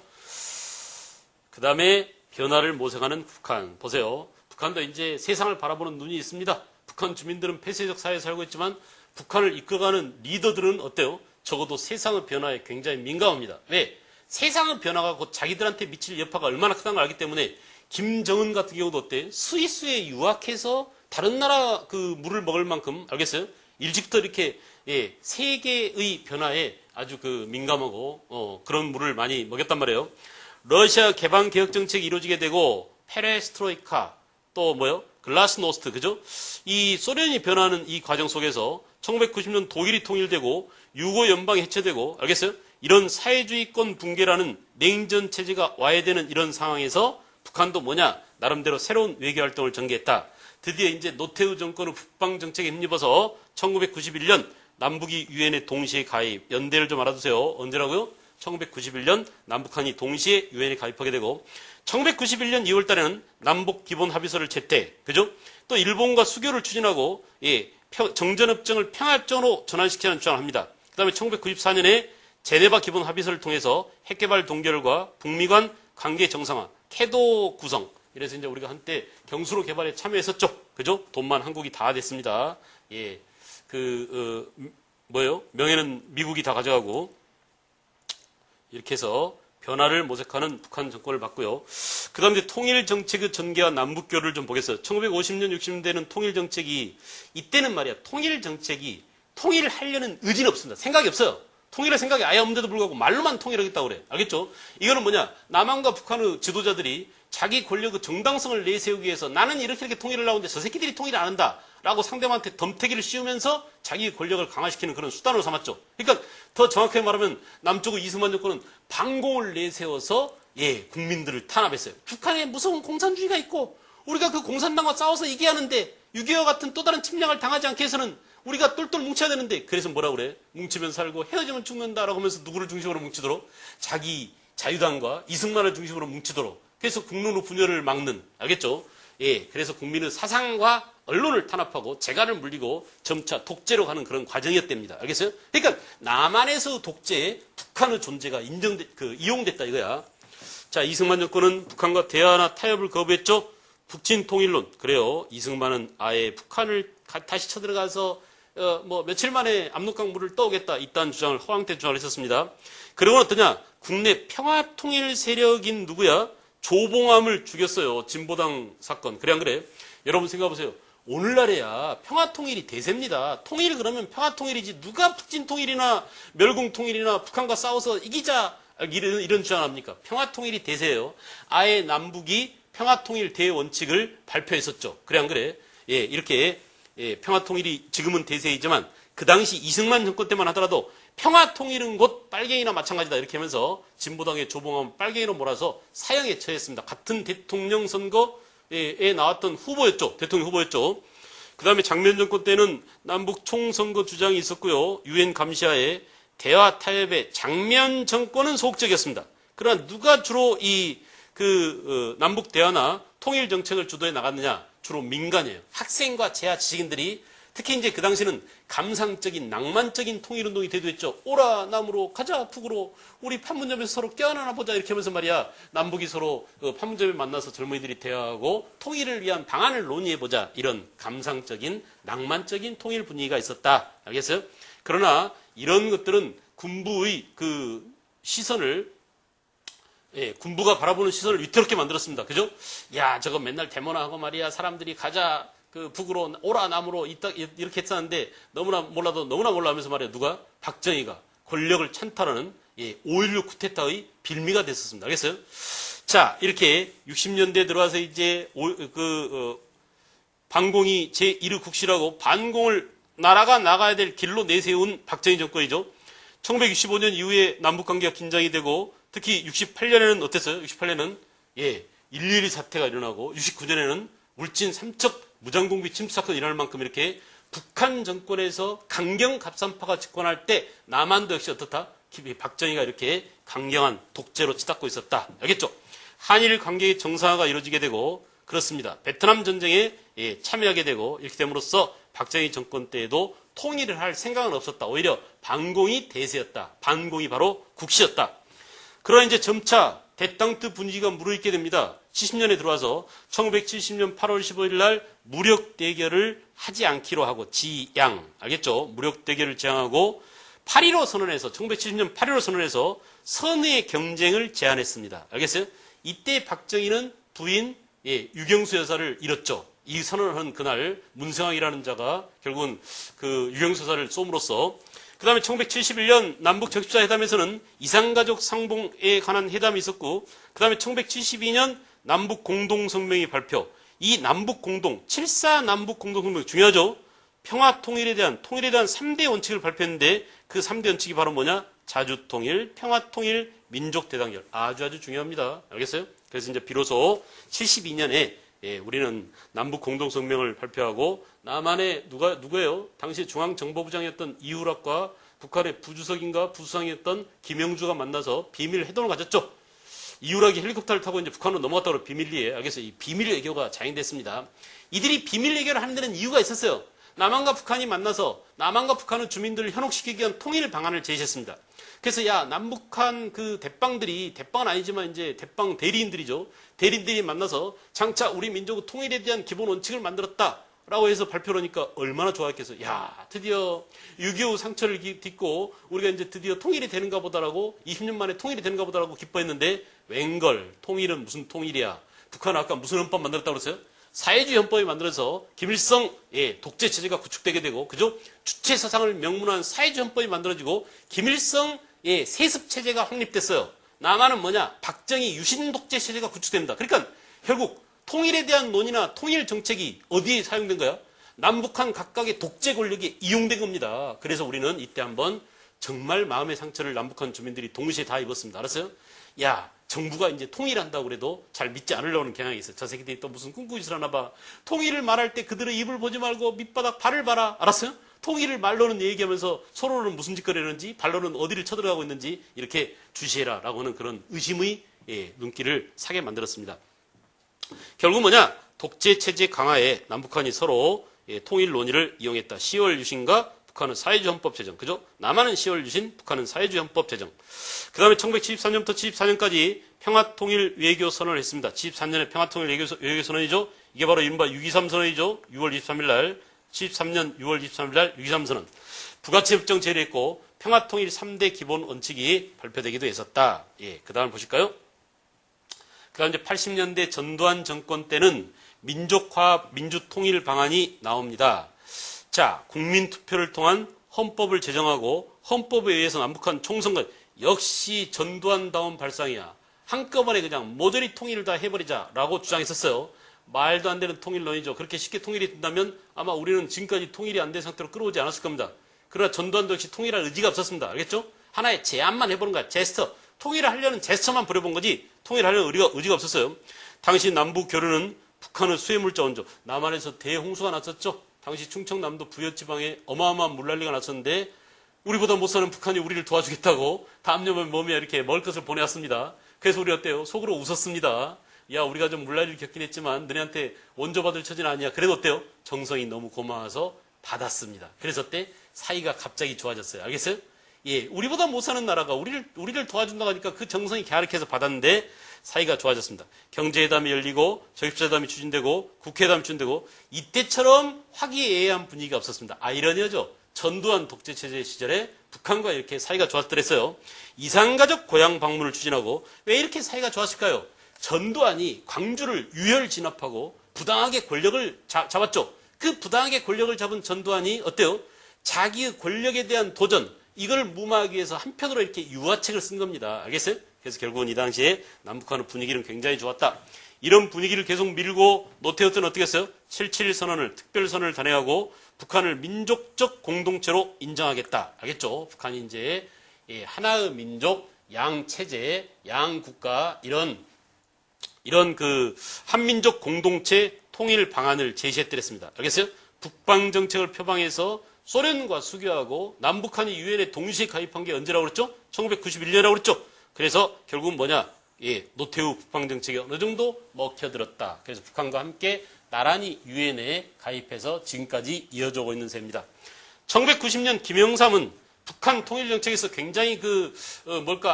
그 다음에 변화를 모색하는 북한. 보세요. 북한도 이제 세상을 바라보는 눈이 있습니다. 북한 주민들은 폐쇄적 사회에 살고 있지만 북한을 이끌어가는 리더들은 어때요? 적어도 세상의 변화에 굉장히 민감합니다. 왜? 세상의 변화가 곧 자기들한테 미칠 여파가 얼마나 크다는 걸 알기 때문에 김정은 같은 경우도 어때? 스위스에 유학해서 다른 나라 그 물을 먹을 만큼, 알겠어요? 일찍부터 이렇게, 예, 세계의 변화에 아주 그 민감하고, 그런 물을 많이 먹였단 말이에요. 러시아 개방 개혁 정책이 이루어지게 되고, 페레스트로이카, 또 뭐요? 글라스노스트, 그죠? 이 소련이 변화하는 이 과정 속에서 1990년 독일이 통일되고, 유고 연방이 해체되고, 알겠어요? 이런 사회주의권 붕괴라는 냉전 체제가 와야 되는 이런 상황에서 북한도 뭐냐? 나름대로 새로운 외교 활동을 전개했다. 드디어 이제 노태우 정권의 북방 정책에 힘입어서 1991년 남북이 유엔에 동시에 가입. 연대를 좀 알아두세요. 언제라고요? 1991년 남북한이 동시에 유엔에 가입하게 되고 1991년 2월 달에는 남북 기본 합의서를 채택. 그죠? 또 일본과 수교를 추진하고 예, 정전협정을 평화협정으로 전환시키는 주장을 합니다. 그 다음에 1994년에 제네바 기본 합의서를 통해서 핵개발 동결과 북미 간 관계 정상화, 캐도 구성. 이래서 이제 우리가 한때 경수로 개발에 참여했었죠. 그죠? 돈만 한국이 다 됐습니다. 예. 뭐예요? 명예는 미국이 다 가져가고. 이렇게 해서 변화를 모색하는 북한 정권을 봤고요. 그 다음에 통일 정책의 전개와 남북교를 좀 보겠어요. 1950년, 60년대는 통일 정책이, 이때는 말이야, 통일 정책이 통일을 하려는 의지는 없습니다. 생각이 없어요. 통일할 생각이 아예 없는데도 불구하고 말로만 통일하겠다고 그래. 알겠죠? 이거는 뭐냐? 남한과 북한의 지도자들이 자기 권력의 정당성을 내세우기 위해서 나는 이렇게 통일을 하고 있는데 저 새끼들이 통일을 안 한다. 라고 상대방한테 덤태기를 씌우면서 자기 권력을 강화시키는 그런 수단으로 삼았죠. 그러니까 더 정확하게 말하면 남쪽의 이승만 정권은 반공을 내세워서 예, 국민들을 탄압했어요. 북한에 무서운 공산주의가 있고 우리가 그 공산당과 싸워서 이겨야 하는데 6.25 같은 또 다른 침략을 당하지 않게 해서는 우리가 똘똘 뭉쳐야 되는데 그래서 뭐라 그래? 뭉치면 살고 헤어지면 죽는다라고 하면서 누구를 중심으로 뭉치도록? 자기 자유당과 이승만을 중심으로 뭉치도록 그래서 국론의 분열을 막는, 알겠죠? 예, 그래서 국민의 사상과 언론을 탄압하고 재갈을 물리고 점차 독재로 가는 그런 과정이었답니다. 알겠어요? 그러니까 남한에서 독재에 북한의 존재가 이용됐다 이거야. 자, 이승만 정권은 북한과 대화나 타협을 거부했죠. 북진 통일론. 그래요. 이승만은 아예 북한을 다시 쳐들어가서 며칠 만에 압록강 물을 떠오겠다. 이딴 주장을 허황된 주장을 했었습니다. 그리고는 어떠냐? 국내 평화 통일 세력인 누구야? 조봉암을 죽였어요. 진보당 사건. 그래 안 그래? 여러분 생각해보세요. 오늘날에야 평화통일이 대세입니다. 통일 그러면 평화통일이지 누가 북진통일이나 멸공통일이나 북한과 싸워서 이기자 이런 주장을 합니까? 평화통일이 대세예요. 아예 남북이 평화통일 대원칙을 발표했었죠. 그래 안 그래? 예, 이렇게 예, 평화통일이 지금은 대세이지만 그 당시 이승만 정권 때만 하더라도 평화통일은 곧 빨갱이나 마찬가지다 이렇게 하면서 진보당의 조봉암 빨갱이로 몰아서 사형에 처했습니다. 같은 대통령 선거에 나왔던 후보였죠. 대통령 후보였죠. 그 다음에 장면 정권 때는 남북 총선거 주장이 있었고요. 유엔 감시하에 대화 타협에 장면 정권은 소극적이었습니다. 그러나 누가 주로 남북 대화나 통일 정책을 주도해 나갔느냐? 주로 민간이에요. 학생과 재하 지식인들이 특히 이제 그 당시는 감상적인 낭만적인 통일운동이 대두했죠. 오라 남으로 가자 북으로 우리 판문점에서 서로 껴안아 보자 이렇게 하면서 말이야 남북이 서로 판문점에 만나서 젊은이들이 대화하고 통일을 위한 방안을 논의해보자 이런 감상적인 낭만적인 통일 분위기가 있었다. 알겠어요? 그러나 이런 것들은 군부의 그 시선을 예, 군부가 바라보는 시선을 위태롭게 만들었습니다. 그죠? 야 저거 맨날 데모나 하고 말이야 사람들이 가자 북으로 오라 남으로 이렇게 했었는데 너무나 몰라 하면서 말이야 누가? 박정희가 권력을 찬탈하는 5.16 쿠데타의 빌미가 됐었습니다. 알겠어요? 자 이렇게 60년대 들어와서 이제 반공이 제1의 국시라고 반공을 나라가 나가야 될 길로 내세운 박정희 정권이죠. 1965년 이후에 남북관계가 긴장이 되고 특히 68년에는 어땠어요? 68년에는 112 사태가 일어나고 69년에는 울진 삼척 무장공비 침수 사건이 일어날 만큼 이렇게 북한 정권에서 강경 갑산파가 집권할 때 남한도 역시 어떻다? 박정희가 이렇게 강경한 독재로 치닫고 있었다. 알겠죠? 한일 관계의 정상화가 이루어지게 되고 그렇습니다. 베트남 전쟁에 참여하게 되고 이렇게 됨으로써 박정희 정권 때에도 통일을 할 생각은 없었다. 오히려 반공이 대세였다. 반공이 바로 국시였다. 그러나 이제 점차 대땅트 분위기가 무르익게 됩니다. 70년에 들어와서 1970년 8월 15일 날 무력 대결을 하지 않기로 하고 지양, 알겠죠? 무력 대결을 지향하고 8.15 선언에서 1970년 8.15 선언에서 선의의 경쟁을 제안했습니다. 알겠어요? 이때 박정희는 부인 유경수 여사를 잃었죠. 이 선언을 한 그날 문성왕이라는 자가 결국은 그 유경수 여사를 쏨으로써 그 다음에 1971년 남북 적십자 회담에서는 이산가족 상봉에 관한 회담이 있었고 그 다음에 1972년 남북 공동성명이 발표. 이 남북 공동, 7.4 남북 공동성명 중요하죠. 평화 통일에 대한 3대 원칙을 발표했는데 그 3대 원칙이 바로 뭐냐? 자주통일, 평화통일, 민족대당결. 아주 중요합니다. 알겠어요? 그래서 이제 비로소 72년에 우리는 남북 공동성명을 발표하고 남한의 누구예요? 당시 중앙정보부장이었던 이우락과 북한의 부주석인가 부수상이었던 김영주가 만나서 비밀 회동을 가졌죠. 이우락이 헬리콥터를 타고 이제 북한으로 넘어갔다고 비밀리에 알겠어요? 이 비밀 외교가 자행됐습니다. 이들이 비밀 외교를 하는 데는 이유가 있었어요. 남한과 북한이 만나서 남한과 북한은 주민들을 현혹시키기 위한 통일 방안을 제시했습니다. 그래서 남북한 그 대빵은 아니지만 이제 대빵 대리인들이죠. 대리인들이 만나서 장차 우리 민족의 통일에 대한 기본 원칙을 만들었다라고 해서 발표를 하니까 얼마나 좋아했겠어요. 드디어 6.25 상처를 딛고 우리가 이제 드디어 통일이 되는가 보다라고 20년 만에 통일이 되는가 보다라고 기뻐했는데 웬걸 통일은 무슨 통일이야. 북한은 아까 무슨 헌법 만들었다고 그랬어요? 사회주의 헌법이 만들어서 김일성 독재 체제가 구축되게 되고 그죠? 주체 사상을 명문한 사회주의 헌법이 만들어지고 김일성 세습 체제가 확립됐어요. 남한은 뭐냐? 박정희 유신 독재 체제가 구축됩니다. 그러니까 결국 통일에 대한 논의나 통일 정책이 어디에 사용된 거야? 남북한 각각의 독재 권력에 이용된 겁니다. 그래서 우리는 이때 한번 정말 마음의 상처를 남북한 주민들이 동시에 다 입었습니다. 알았어요? 정부가 이제 통일한다고 그래도 잘 믿지 않으려는 경향이 있어요. 저 새끼들이 또 무슨 꿈꾸짓을 하나 봐. 통일을 말할 때 그들의 입을 보지 말고 밑바닥 발을 봐라. 알았어요? 통일을 말로는 얘기하면서 서로는 무슨 짓거리를 하는지 발로는 어디를 쳐들어가고 있는지 이렇게 주시해라 라고 하는 그런 의심의 눈길을 사게 만들었습니다. 결국 뭐냐? 독재체제 강화에 남북한이 서로 통일 논의를 이용했다. 10월 유신과 북한은 사회주의 헌법 제정. 그죠? 남한은 10월 유신, 북한은 사회주의 헌법 제정. 그 다음에 1973년부터 74년까지 평화통일 외교 선언을 했습니다. 74년에 평화통일 외교 선언이죠. 이게 바로 이른바 6.23 선언이죠. 6월 23일 날. 73년 6월 23일 날 6.23 선언. 부가치협정 제리했고 평화통일 3대 기본 원칙이 발표되기도 했었다. 그 다음 보실까요? 그 다음 이제 80년대 전두환 정권 때는 민족화합, 민주통일 방안이 나옵니다. 자, 국민투표를 통한 헌법을 제정하고 헌법에 의해서 남북한 총선과 역시 전두환다운 발상이야. 한꺼번에 그냥 모조리 통일을 다 해버리자라고 주장했었어요. 말도 안 되는 통일론이죠. 그렇게 쉽게 통일이 된다면 아마 우리는 지금까지 통일이 안 된 상태로 끌어오지 않았을 겁니다. 그러나 전두환도 역시 통일할 의지가 없었습니다. 알겠죠? 하나의 제안만 해보는 거야. 제스처. 통일을 하려는 제스처만 부려본 거지 통일하려는 의지가 없었어요. 당시 남북 교류는 북한은 수해물자 원조. 남한에서 대홍수가 났었죠. 당시 충청남도 부여지방에 어마어마한 물난리가 났었는데 우리보다 못 사는 북한이 우리를 도와주겠다고 담요에 몸에 이렇게 먹을 것을 보내왔습니다. 그래서 우리 어때요? 속으로 웃었습니다. 우리가 좀 물난리를 겪긴 했지만 너네한테 원조받을 처지는 아니야. 그래도 어때요? 정성이 너무 고마워서 받았습니다. 그래서 어때? 사이가 갑자기 좋아졌어요. 알겠어요? 우리보다 못 사는 나라가 우리를 도와준다고 하니까 그 정성이 갸륵해서 받았는데 사이가 좋아졌습니다. 경제회담이 열리고 적십자회담이 추진되고 국회회담이 추진되고 이때처럼 화기애애한 분위기가 없었습니다. 아이러니하죠. 전두환 독재체제 시절에 북한과 이렇게 사이가 좋았더랬어요. 이산가족 고향 방문을 추진하고 왜 이렇게 사이가 좋았을까요? 전두환이 광주를 유혈 진압하고 부당하게 권력을 잡았죠. 그 부당하게 권력을 잡은 전두환이 어때요? 자기의 권력에 대한 도전, 이걸 무마하기 위해서 한편으로 이렇게 유화책을 쓴 겁니다. 알겠어요? 그래서 결국은 이 당시에 남북한의 분위기는 굉장히 좋았다. 이런 분위기를 계속 밀고 노태우는 어떻게 했어요? 7.7 선언을, 특별선언을 단행하고 북한을 민족적 공동체로 인정하겠다. 알겠죠? 북한이 이제 하나의 민족, 양체제, 양국가 이런 그 한민족 공동체 통일 방안을 제시했더랬습니다. 알겠어요? 북방 정책을 표방해서 소련과 수교하고 남북한이 유엔에 동시에 가입한 게 언제라고 그랬죠? 1991년이라고 그랬죠? 그래서 결국은 뭐냐? 노태우 북방 정책이 어느 정도 먹혀들었다. 그래서 북한과 함께 나란히 유엔에 가입해서 지금까지 이어져 오고 있는 셈입니다. 1990년 김영삼은 북한 통일 정책에서 굉장히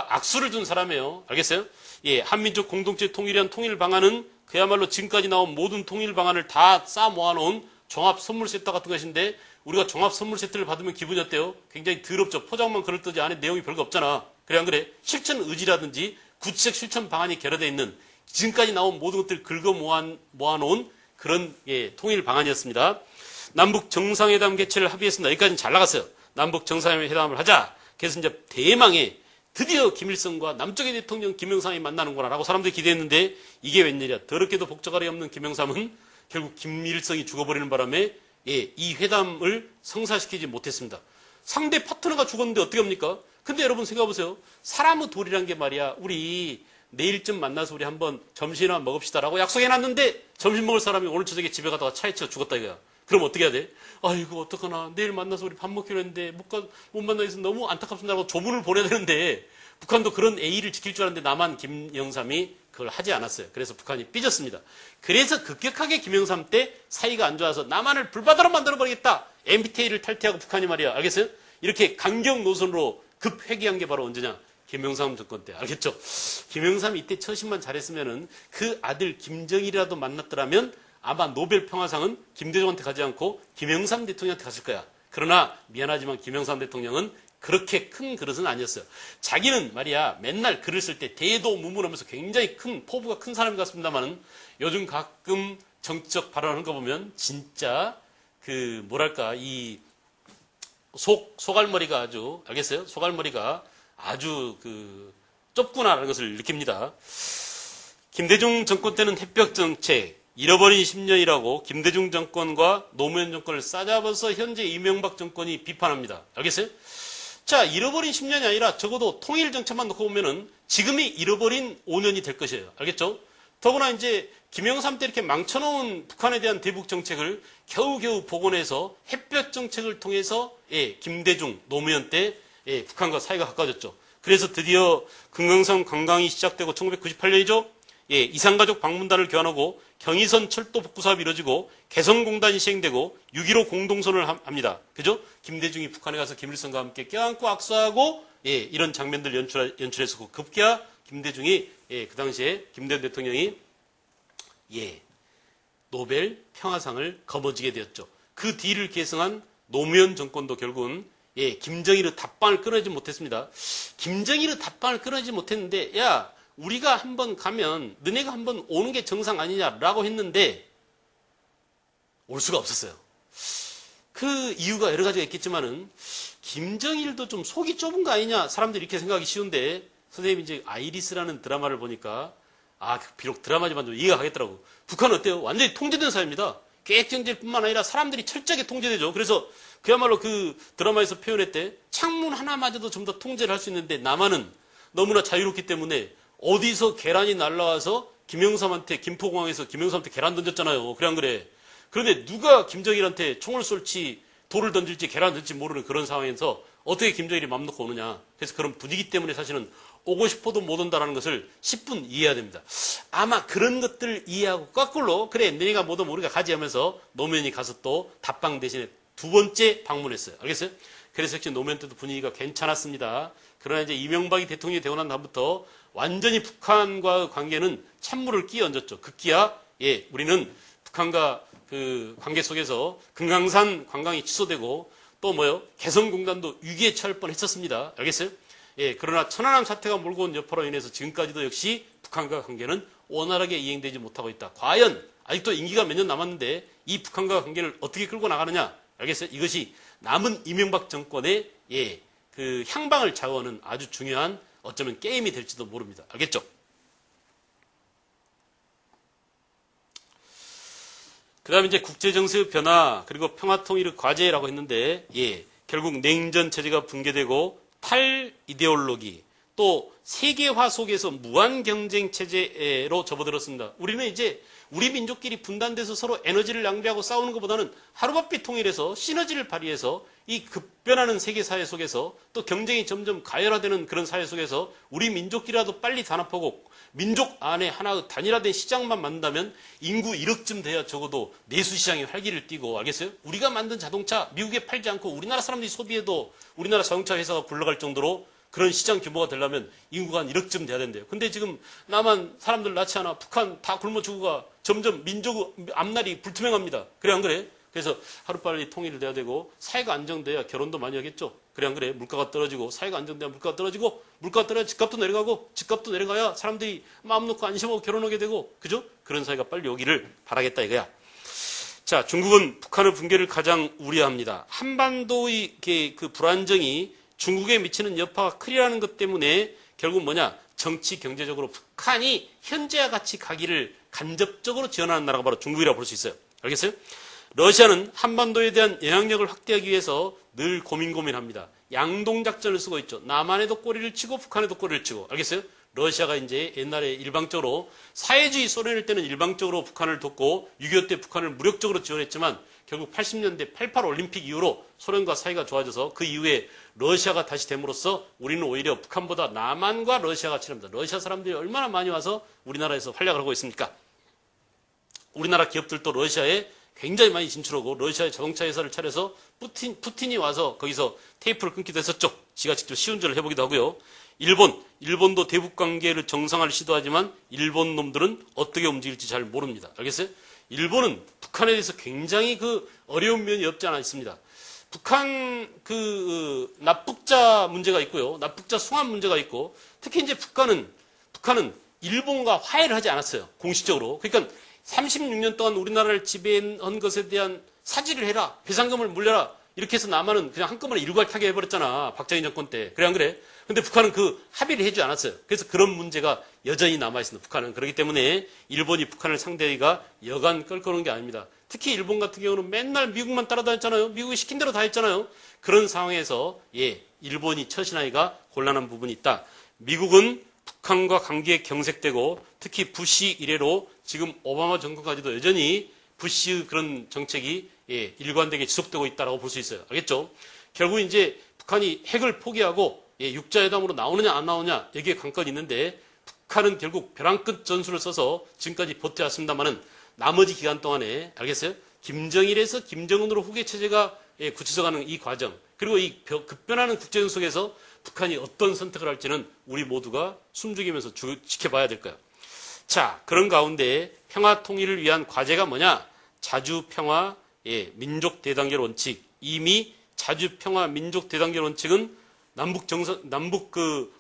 악수를 준 사람이에요. 알겠어요? 예, 한민족 공동체 통일이란 통일 방안은 그야말로 지금까지 나온 모든 통일 방안을 다 쌓아 모아놓은 종합 선물 세트 같은 것인데, 우리가 종합 선물 세트를 받으면 기분이 어때요? 굉장히 더럽죠. 포장만 그럴듯이 안에 내용이 별거 없잖아. 그래 안 그래? 실천 의지라든지 구체적 실천 방안이 결여되어 있는 지금까지 나온 모든 것들을 긁어 모아놓은 그런 통일 방안이었습니다. 남북 정상회담 개최를 합의했습니다. 여기까지는 잘 나갔어요. 남북 정상회담을 하자. 그래서 이제 대망의 드디어 김일성과 남쪽의 대통령 김영삼이 만나는구나 라고 사람들이 기대했는데, 이게 웬일이야. 더럽게도 복저가리 없는 김영삼은 결국 김일성이 죽어버리는 바람에 이 회담을 성사시키지 못했습니다. 상대 파트너가 죽었는데 어떻게 합니까? 근데 여러분 생각해보세요. 사람의 도리란 게 말이야, 우리 내일쯤 만나서 우리 한번 점심이나 먹읍시다 라고 약속해놨는데, 점심 먹을 사람이 오늘 저녁에 집에 가다가 차에 치여 죽었다 이거야. 그럼 어떻게 해야 돼? 아이고 어떡하나, 내일 만나서 우리 밥 먹기로 했는데 못 만나서 있어서 너무 안타깝습니다 라고 조문을 보내야 되는데, 북한도 그런 A를 지킬 줄 알았는데 나만 김영삼이 그걸 하지 않았어요. 그래서 북한이 삐졌습니다. 그래서 급격하게 김영삼 때 사이가 안 좋아서 남한을 불바다로 만들어버리겠다, MBTA를 탈퇴하고 북한이 말이야, 알겠어요? 이렇게 강경 노선으로 급 회귀한 게 바로 언제냐? 김영삼 정권 때. 알겠죠? 김영삼이 이때 처신만 잘했으면은 그 아들 김정일이라도 만났더라면 아마 노벨 평화상은 김대중한테 가지 않고 김영삼 대통령한테 갔을 거야. 그러나 미안하지만 김영삼 대통령은 그렇게 큰 그릇은 아니었어요. 자기는 말이야 맨날 글을 쓸 때 대도무문하면서 굉장히 큰 포부가 큰 사람이 같습니다만은, 요즘 가끔 정치적 발언하는 거 보면 진짜 이 소갈머리가 아주, 알겠어요? 소갈머리가 아주 좁구나라는 것을 느낍니다. 김대중 정권 때는 햇볕 정책, 잃어버린 10년이라고 김대중 정권과 노무현 정권을 싸잡아서 현재 이명박 정권이 비판합니다. 알겠어요? 자, 잃어버린 10년이 아니라 적어도 통일 정책만 놓고 보면은 지금이 잃어버린 5년이 될 것이에요. 알겠죠? 더구나 이제 김영삼 때 이렇게 망쳐놓은 북한에 대한 대북 정책을 겨우겨우 복원해서 햇볕 정책을 통해서 김대중, 노무현 때 북한과 사이가 가까워졌죠. 그래서 드디어 금강산 관광이 시작되고 1998년이죠. 이산가족 방문단을 교환하고 경의선 철도 복구 사업이 이루어지고 개성공단이 시행되고 6.15 공동선언을 합니다. 그죠? 김대중이 북한에 가서 김일성과 함께 껴안고 악수하고 이런 장면들 연출해서 급기야 김대중이 그 당시에 김대중 대통령이 노벨 평화상을 거머쥐게 되었죠. 그 뒤를 계승한 노무현 정권도 결국은 김정일의 답방을 끊어내지 못했습니다. 김정일의 답방을 끊어내지 못했는데, 야, 우리가 한번 가면 너네가 한번 오는 게 정상 아니냐라고 했는데 올 수가 없었어요. 그 이유가 여러 가지가 있겠지만은 김정일도 좀 속이 좁은 거 아니냐, 사람들이 이렇게 생각하기 쉬운데, 선생님이 이제 아이리스라는 드라마를 보니까 비록 드라마지만 좀 이해가 가겠더라고. 북한은 어때요? 완전히 통제된 사회입니다. 계획정제뿐만 아니라 사람들이 철저하게 통제되죠. 그래서 그야말로 그 드라마에서 표현했대, 창문 하나마저도 좀 더 통제를 할 수 있는데 남한은 너무나 자유롭기 때문에 어디서 계란이 날라와서 김영삼한테, 김포공항에서 김영삼한테 계란 던졌잖아요. 그래 안 그래? 그런데 누가 김정일한테 총을 쏠지 돌을 던질지 계란 던질지 모르는 그런 상황에서 어떻게 김정일이 맘 놓고 오느냐. 그래서 그런 분위기 때문에 사실은 오고 싶어도 못 온다는 것을 10분 이해해야 됩니다. 아마 그런 것들을 이해하고 거꾸로 그래 너희가 못 오면 우리가 가지 하면서 노무현이 가서 또 답방 대신에 두 번째 방문했어요. 알겠어요? 그래서 역시 노무현 때도 분위기가 괜찮았습니다. 그러나 이제 이명박이 대통령이 되고 난 다음부터 완전히 북한과의 관계는 찬물을 끼얹었죠. 급기야 우리는 북한과 그 관계 속에서 금강산 관광이 취소되고 또 개성공단도 위기에 처할 뻔했었습니다. 알겠어요? 그러나 천안함 사태가 몰고 온 여파로 인해서 지금까지도 역시 북한과 관계는 원활하게 이행되지 못하고 있다. 과연 아직도 임기가 몇 년 남았는데 이 북한과 관계를 어떻게 끌고 나가느냐? 알겠어요? 이것이 남은 이명박 정권의 그 향방을 좌우하는 아주 중요한 어쩌면 게임이 될지도 모릅니다. 알겠죠? 그 다음에 이제 국제정세의 변화, 그리고 평화통일의 과제라고 했는데, 결국 냉전 체제가 붕괴되고 탈이데올로기, 또 세계화 속에서 무한 경쟁 체제로 접어들었습니다. 우리는 이제 우리 민족끼리 분단돼서 서로 에너지를 낭비하고 싸우는 것보다는 하루바삐 통일해서 시너지를 발휘해서 이 급변하는 세계사회 속에서 또 경쟁이 점점 가열화되는 그런 사회 속에서 우리 민족끼리라도 빨리 단합하고 민족 안에 하나 단일화된 시장만 만든다면 인구 1억쯤 돼야 적어도 내수시장이 활기를 띠고, 알겠어요? 우리가 만든 자동차 미국에 팔지 않고 우리나라 사람들이 소비해도 우리나라 자동차 회사가 굴러갈 정도로 그런 시장 규모가 되려면 인구가 한 1억쯤 돼야 된대요. 근데 지금 남한 사람들 낳지 않아. 북한 다 굶어 죽어가 점점 민족 앞날이 불투명합니다. 그래 안 그래? 그래서 하루빨리 통일이 돼야 되고 사회가 안정돼야 결혼도 많이 하겠죠. 그래 안 그래? 물가가 떨어지고 사회가 안정돼야 물가가 떨어지고 물가가 떨어야 집값도 내려가고 집값도 내려가야 사람들이 마음 놓고 안심하고 결혼하게 되고, 그죠? 그런 사회가 빨리 오기를 바라겠다 이거야. 자, 중국은 북한의 붕괴를 가장 우려합니다. 한반도의 그 불안정이 중국에 미치는 여파가 크리라는 것 때문에 결국 뭐냐? 정치, 경제적으로 북한이 현재와 같이 가기를 간접적으로 지원하는 나라가 바로 중국이라고 볼 수 있어요. 알겠어요? 러시아는 한반도에 대한 영향력을 확대하기 위해서 늘 고민합니다. 양동작전을 쓰고 있죠. 남한에도 꼬리를 치고 북한에도 꼬리를 치고. 알겠어요? 러시아가 이제 옛날에 일방적으로 사회주의 소련일 때는 일방적으로 북한을 돕고 6.25 때 북한을 무력적으로 지원했지만 결국 80년대 88 올림픽 이후로 소련과 사이가 좋아져서 그 이후에 러시아가 다시 됨으로써 우리는 오히려 북한보다 남한과 러시아가 친합니다. 러시아 사람들이 얼마나 많이 와서 우리나라에서 활약을 하고 있습니까? 우리나라 기업들도 러시아에 굉장히 많이 진출하고 러시아의 자동차 회사를 차려서 푸틴이 와서 거기서 테이프를 끊기도 했었죠. 지가 직접 시운전을 해보기도 하고요. 일본도 대북 관계를 정상화를 시도하지만 일본 놈들은 어떻게 움직일지 잘 모릅니다. 알겠어요? 일본은 북한에 대해서 굉장히 그 어려운 면이 없지 않아 있습니다. 북한 납북자 문제가 있고요. 납북자 송환 문제가 있고, 특히 이제 북한은 일본과 화해를 하지 않았어요. 공식적으로. 그러니까 36년 동안 우리나라를 지배한 것에 대한 사죄를 해라. 배상금을 물려라. 이렇게 해서 남한은 그냥 한꺼번에 일괄타결 해버렸잖아. 박정희 정권 때. 그래 안 그래? 근데 북한은 그 합의를 해주지 않았어요. 그래서 그런 문제가 여전히 남아있습니다. 북한은. 그렇기 때문에 일본이 북한을 상대하기가 여간 껄끄러운 게 아닙니다. 특히 일본 같은 경우는 맨날 미국만 따라다녔잖아요. 미국이 시킨 대로 다 했잖아요. 그런 상황에서 일본이 처신하기가 곤란한 부분이 있다. 미국은 북한과 관계에 경색되고 특히 부시 이래로 지금 오바마 정권까지도 여전히 부시의 그런 정책이 일관되게 지속되고 있다고 볼 수 있어요. 알겠죠? 결국 이제 북한이 핵을 포기하고 육자회담으로 나오느냐 안 나오느냐 여기에 관건이 있는데, 북한은 결국 벼랑 끝 전술을 써서 지금까지 버텨왔습니다만은 나머지 기간 동안에, 알겠어요? 김정일에서 김정은으로 후계 체제가 굳혀져가는 이 과정, 그리고 이 급변하는 국제전 속에서 북한이 어떤 선택을 할지는 우리 모두가 숨죽이면서 지켜봐야 될 거예요. 자, 그런 가운데 평화 통일을 위한 과제가 뭐냐? 자주평화 민족 대단결 원칙. 이미 자주평화 민족 대단결 원칙은 남북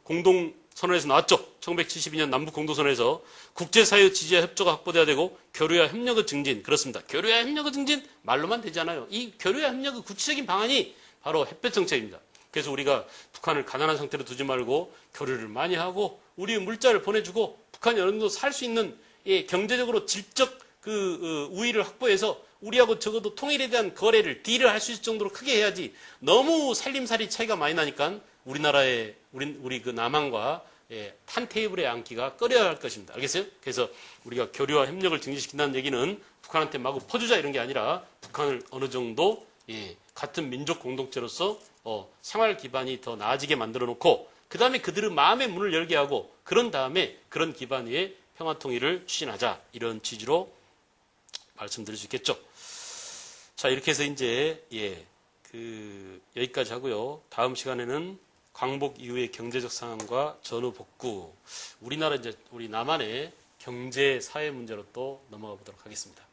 공동선언에서 나왔죠. 1972년 남북 공동선언에서 국제사회 지지와 협조가 확보돼야 되고 교류와 협력의 증진. 그렇습니다. 교류와 협력의 증진 말로만 되지 않아요. 이 교류와 협력의 구체적인 방안이 바로 햇볕 정책입니다. 그래서 우리가 북한을 가난한 상태로 두지 말고 교류를 많이 하고 우리 물자를 보내주고 북한이 어느 정도 살 수 있는 경제적으로 질적 우위를 확보해서 우리하고 적어도 통일에 대한 거래를 딜을 할 수 있을 정도로 크게 해야지, 너무 살림살이 차이가 많이 나니까 우리 그 남한과 한 테이블에 앉기가 꺼려야 할 것입니다. 알겠어요? 그래서 우리가 교류와 협력을 증진시킨다는 얘기는 북한한테 마구 퍼주자 이런 게 아니라 북한을 어느 정도 같은 민족 공동체로서 생활 기반이 더 나아지게 만들어 놓고 그 다음에 그들의 마음의 문을 열게 하고 그런 다음에 그런 기반 위에 평화통일을 추진하자, 이런 취지로 말씀드릴 수 있겠죠. 자, 이렇게 해서 이제 여기까지 하고요. 다음 시간에는 광복 이후의 경제적 상황과 전후 복구, 우리 남한의 경제 사회 문제로 또 넘어가 보도록 하겠습니다.